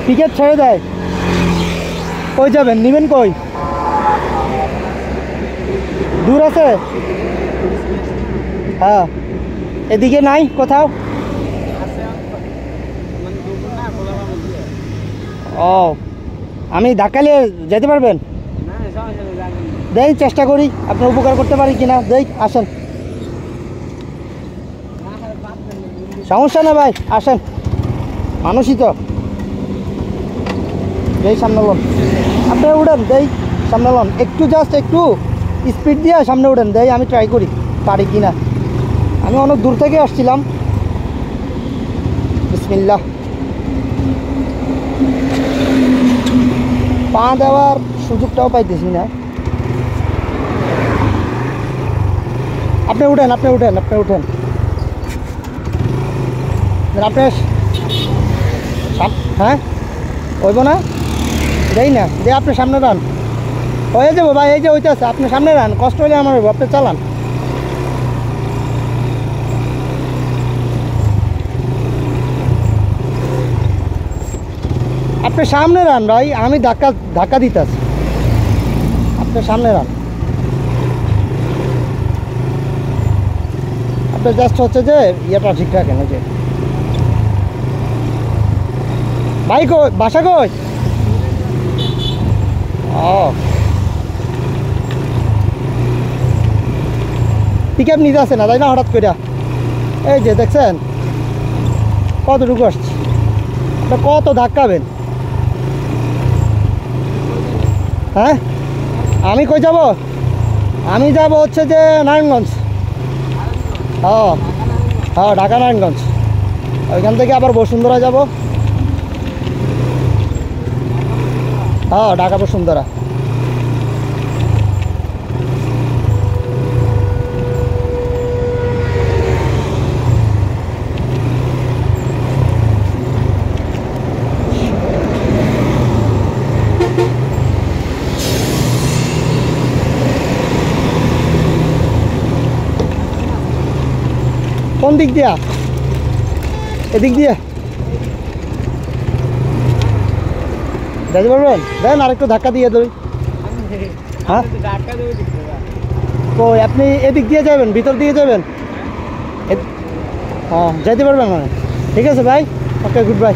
Ticket ছেড়ে দেয়। কই যাবেন, নেবেন কই? দূর আছে? হ্যাঁ, এদিকে নাই কোথাও? ও, আমি ধাক্কালে যেতে পারবেন? দেই চেষ্টা করি, আপনার উপকার করতে পারি কিনা দেই। আসেন, সমস্যা না ভাই, আসেন, মানুষই তো। দেই সামনে লন, আপনি উঠেন, দেই সামনে লন, একটু জাস্ট একটু স্পিড দিয়ে সামনে উঠেন, দেই আমি ট্রাই করি পারি কিনা। আমি অনেক দূর থেকে আসছিলাম। বিসমিল্লাহ। পা দেওয়ার সুযোগটাও পাইতেছি না। আপনি উঠেন, আপনি উঠেন, আপনি উঠেন, আপনি। হ্যাঁ, হইব না, দেই না, দে আপনি সামনে রান, হয়ে যাবো ভাই। এই যে ওইটা আছে, আপনি সামনে রান, কষ্ট হলে আমার হইব, আপনি চালান। আপনি সামনে রান ভাই, আমি ধাক্কা দিতেছি, আপনি সামনে রান। আপনি জাস্ট হচ্ছে যে ইয়েটা ঠিক রাখেন। যে ভাই কই, বাসা কই? ও, পিক আপ নিতে আসে না তাই না হঠাৎ করে? এই যে দেখছেন কতটুকু আসছে, আপনি কত ধাক্কাবেন? হ্যাঁ, আমি কই যাব? আমি যাব হচ্ছে যে নারায়ণগঞ্জ। হ্যাঁ হ্যাঁ, ঢাকা নারায়ণগঞ্জ। ওইখান থেকে আবার বসুন্ধরা যাব। হ্যাঁ, ঢাকা বসুন্ধরা। কোন দিক দিয়া? এদিক দিয়ে যেতে পারবেন? দেন আরেকটু ধাক্কা দিয়ে দেবে। হ্যাঁ, কই আপনি এদিক দিয়ে যাবেন, ভিতর দিয়ে যাবেন? হ্যাঁ, যেতে পারবেন মানে? ঠিক আছে ভাই, ওকে, গুড বাই।